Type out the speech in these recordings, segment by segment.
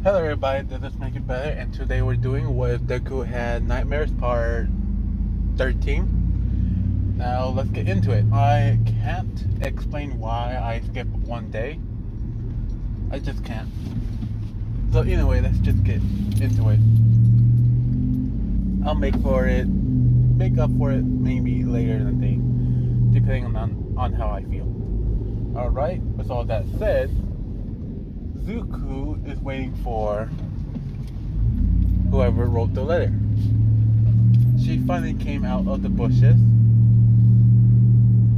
Hello everybody, this is Make It Better, and today we're doing what Deku had Nightmares Part 13. Now let's get into it. I can't explain why I skipped one day. I just can't. So anyway, let's just get into it. I'll make up for it maybe later in the day, depending on how I feel. Alright, with all that said, Zuko is waiting for whoever wrote the letter. She finally came out of the bushes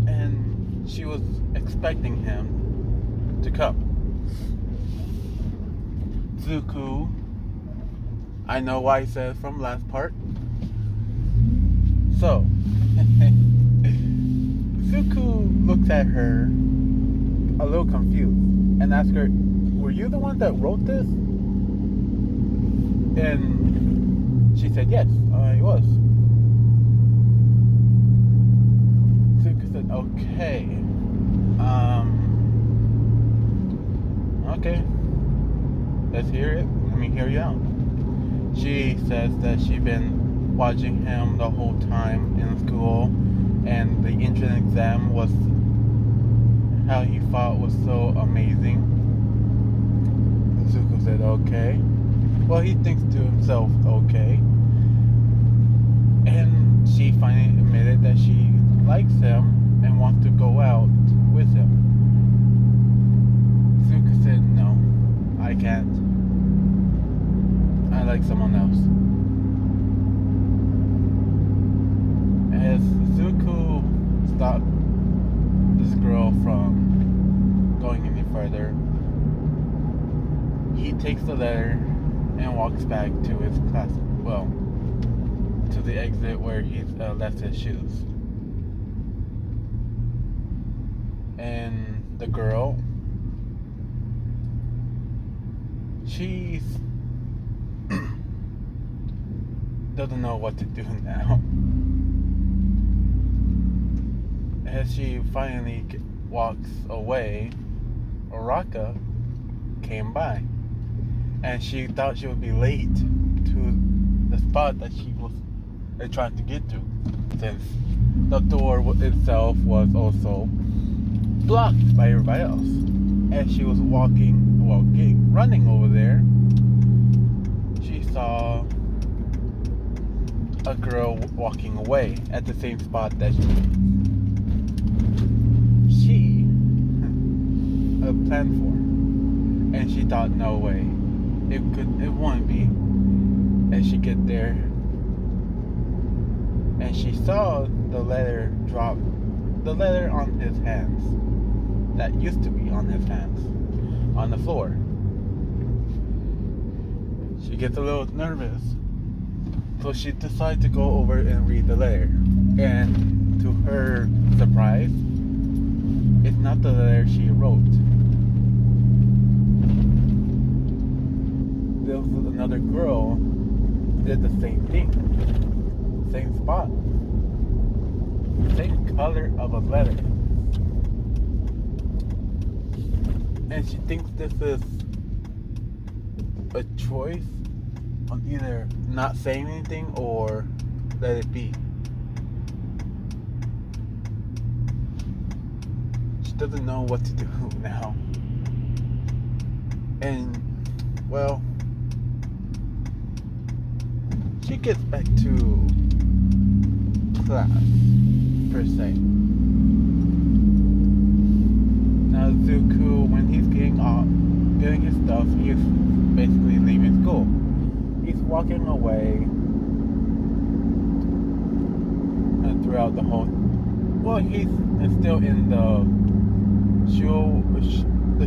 and she was expecting him to come. Zuko, I know why I said from last part. So, Zuko looks at her a little confused and asks her, "Were you the one that wrote this?" And she said, "Yes, I was." Zuko said, "Okay, okay, let's hear it. Let me hear you out." She says that she'd been watching him the whole time in school, and the entrance exam was how he thought was so amazing. Zuko said, "Okay." Well, he thinks to himself, "Okay." And she finally admitted that she likes him and wants to go out with him. Zuko said, "No, I can't. I like someone else." As Zuko stopped this girl from going any further, he takes the letter and walks back to his class. Well, to the exit where he left his shoes. And the girl, she's doesn't know what to do now. As she finally walks away, Oraka came by, and she thought she would be late to the spot that she was trying to get to, since the door itself was also blocked by everybody else. As she was running over there, she saw a girl walking away at the same spot that she planned for, and she thought, "No way, it won't be." As she get there, and she saw the letter on his hands, that used to be on his hands, on the floor. She gets a little nervous, so she decides to go over and read the letter. And to her surprise, it's not the letter she wrote. There was another girl did the same thing, same spot, same color of a letter, and she thinks this is a choice on either not saying anything or let it be. She doesn't know what to do now. And, well, she gets back to class, per se. Now, Zuko, when he's getting his stuff, he's basically leaving school. He's walking away throughout the whole. Well, he's still in the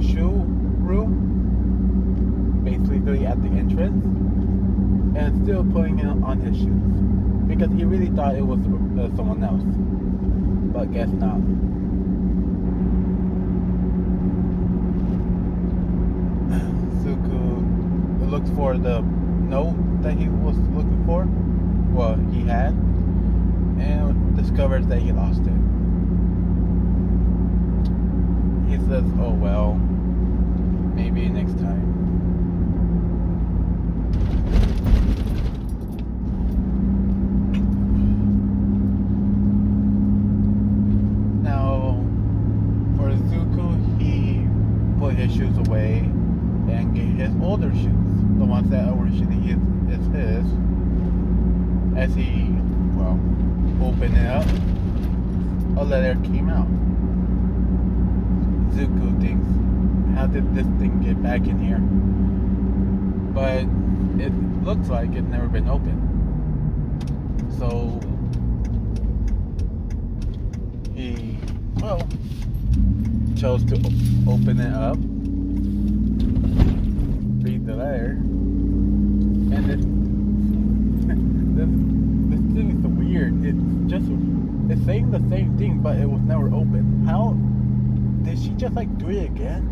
shoe room, basically at the entrance, and still putting it on his shoes because he really thought it was someone else, but guess not. Zuko looks for the note that he was looking for. Well, he had, and discovers that he lost it. He says, "Oh well, maybe next time." and get his older shoes, the ones that originally is his. As he, well, opened it up, a letter came out. Zuko thinks, how did this thing get back in here? But it looks like it's never been opened. So he, well, chose to open it up, read the letter, and this thing is weird. It's saying the same thing, but it was never opened. How did she just like do it again?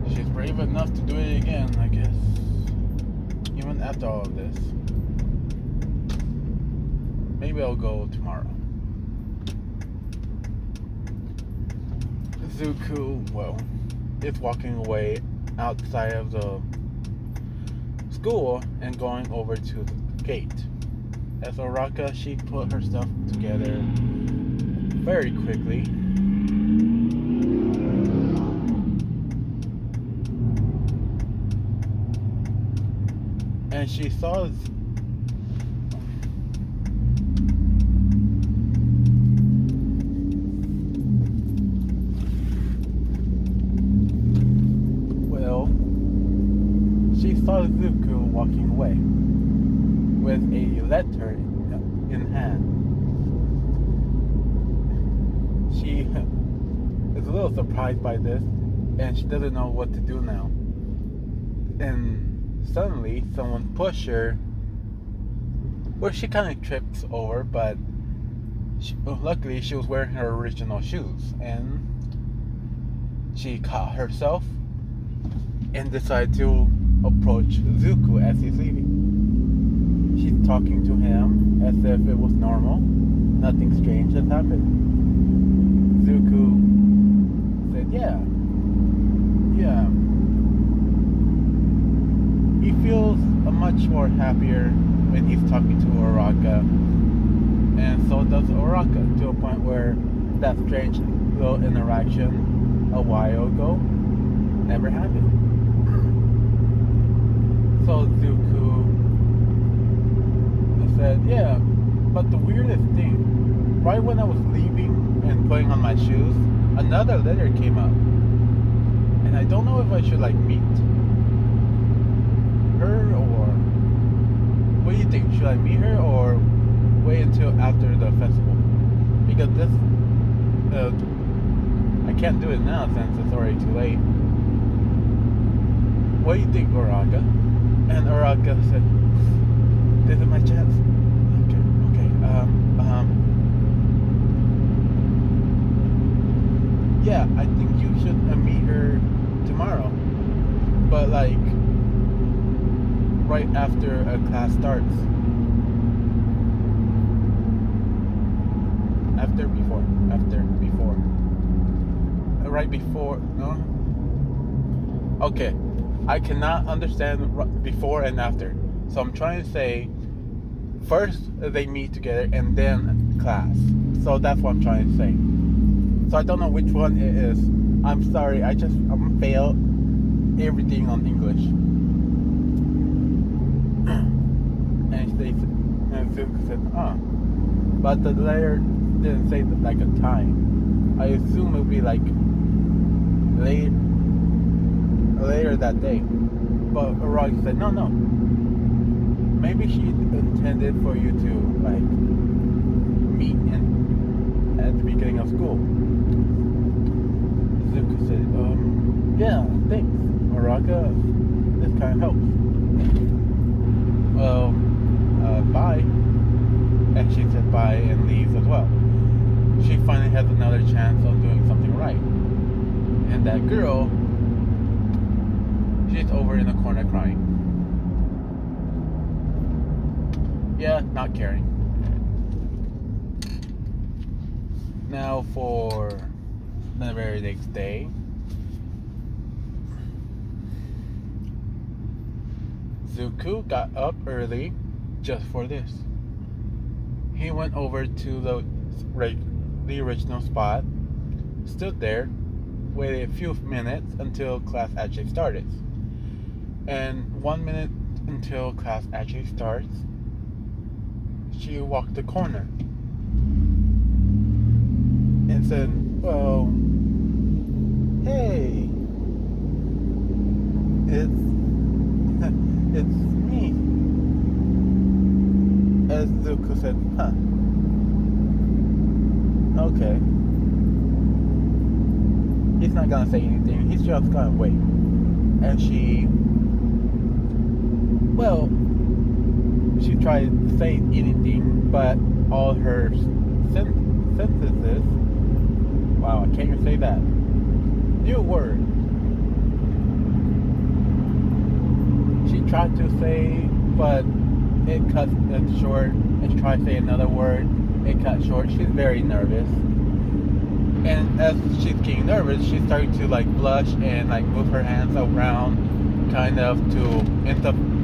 She's brave enough to do it again, I guess. Even after all of this. Maybe I'll go tomorrow. Zuko, well, is walking away outside of the school and going over to the gate. As Oraka, she put her stuff together very quickly. And she saw Zuko walking away with a letter in hand. She is a little surprised by this, and she doesn't know what to do now. And suddenly, someone pushed her. Well, she kind of trips over, but luckily she was wearing her original shoes, and she caught herself and decided to approach Zuko as he's leaving. She's talking to him as if it was normal. Nothing strange has happened. Zuko said, yeah. He feels much more happier when he's talking to Oraka. And so does Oraka, to a point where that strange little interaction a while ago never happened. So Zuko said, yeah, but the weirdest thing, right when I was leaving and putting on my shoes, another letter came up. And I don't know if I should like meet her or, what do you think? Should I meet her or wait until after the festival? Because this, I can't do it now since it's already too late. What do you think, Oraka? And Oraka said, this is my chance. Okay. Yeah, I think you should meet her tomorrow. But like, right after class starts. After, before. Right before, no? Okay. I cannot understand before and after. So I'm trying to say, first they meet together and then class. So that's what I'm trying to say. So I don't know which one it is. I'm sorry, I'm fail everything on English. And Zuko said, but the letter didn't say like a time. I assume it would be like later that day. But Roy said, no. Maybe she intended for you to like meet at the beginning of school. Zuko said, yeah, thanks. Oraka, this kind of helps. Well, bye. And she said bye and leaves as well. She finally has another chance of doing something right. And that girl, she's over in the corner crying. Yeah, not caring. Now for the very next day. Zuko got up early just for this. He went over to the the original spot, stood there, waited a few minutes until class actually started. And 1 minute until class actually starts, she walked the corner and said, well, hey, it's it's me. As Zuko said, huh, okay. He's not gonna say anything, he's just gonna wait. And she tried to say anything, but all her sentences, wow, I can't even say that. New word. She tried to say, but it cut it short, and she tried to say another word, it cut short. She's very nervous. And as she's getting nervous, she's starting to like blush and like move her hands around, kind of to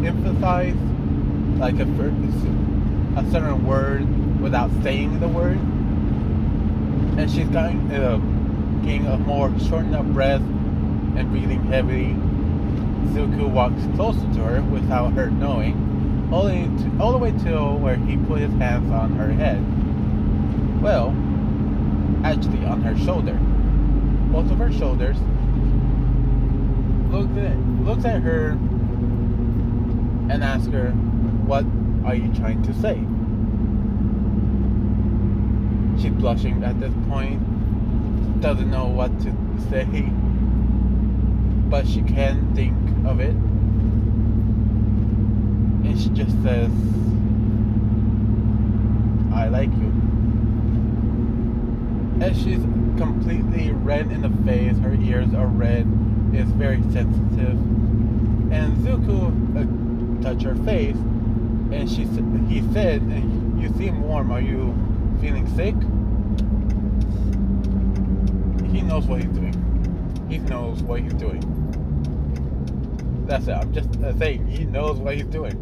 emphasize like a certain word without saying the word. And she's getting a more shortened up breath and breathing heavily. Zuko walks closer to her without her knowing, all the way till where he put his hands on her head. Well, actually on her shoulder. Both of her shoulders. Looks at her and asks her, what are you trying to say? She's blushing at this point, doesn't know what to say, but she can think of it. And she just says, I like you. And she's completely red in the face, her ears are red, is very sensitive. And Zuko touched her face, and he said, you seem warm, are you feeling sick? He knows what he's doing. He knows what he's doing. That's it, I'm just saying, he knows what he's doing.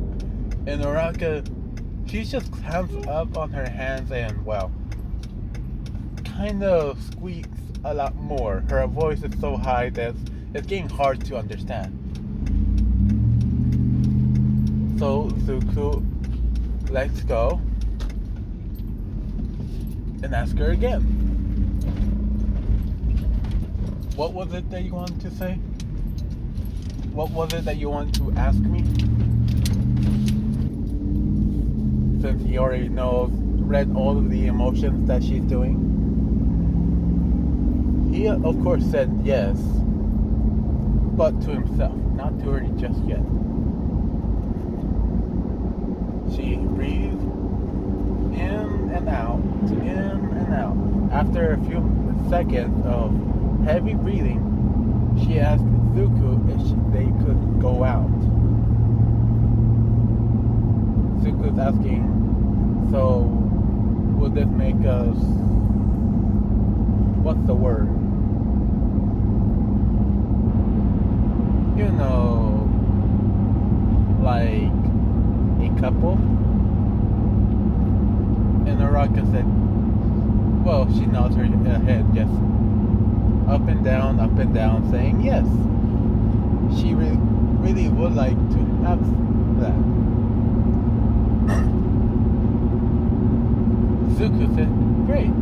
And Uraka, she just clamps up on her hands and, well, kind of squeaks a lot more. Her voice is so high that it's getting hard to understand. So Zuko lets go and asks her again. What was it that you wanted to say? What was it that you wanted to ask me? Since he already read all of the emotions that she's doing. He, of course, said yes, but to himself, not to her just yet. She breathed in and out, in and out. After a few seconds of heavy breathing, she asked Zuko if they could go out. Zuko's asking, so would this make us, what's the word? You know, like a couple? And Uraka said, well, she nods her head, yes. Up and down, saying yes. She really would like to have that. Zuko said, great.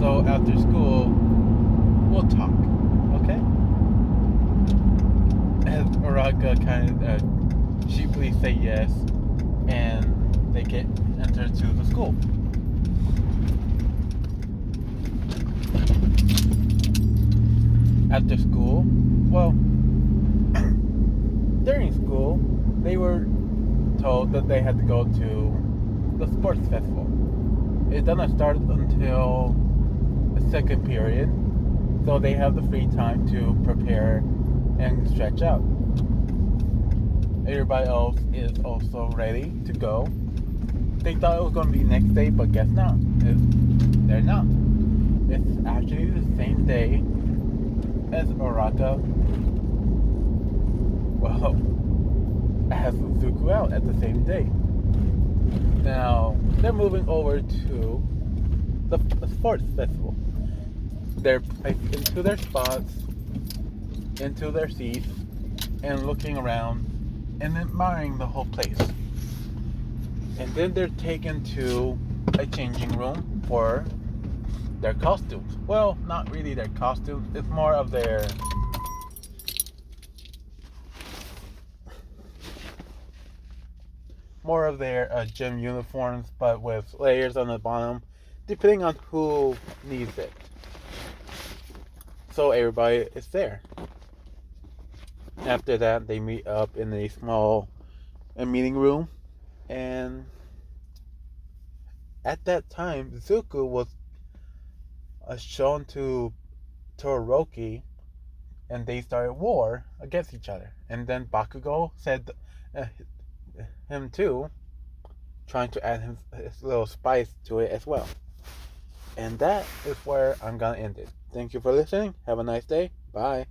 So after school, we'll talk, okay? As Uraka kind of sheepily say yes, and they get entered to the school. After school, well, during school, they were told that they had to go to the sports festival. It doesn't start until the second period, so they have the free time to prepare and stretch out. Everybody else is also ready to go. They thought it was going to be next day, but guess not. They're not. It's actually the same day as Uraka, well, has Zuko out at the same day. Now, they're moving over to the sports festival. They're placed into their spots, into their seats, and looking around and admiring the whole place. And then they're taken to a changing room for their costumes. Well, not really their costumes. It's more of their gym uniforms, but with layers on the bottom, depending on who needs it. So everybody is there. After that, they meet up in a small meeting room, and at that time, Zuko was shown to Todoroki, and they started war against each other. And then Bakugo said uh, him too, trying to add his little spice to it as well. And that is where I'm gonna end it. Thank you for listening. Have a nice day. Bye.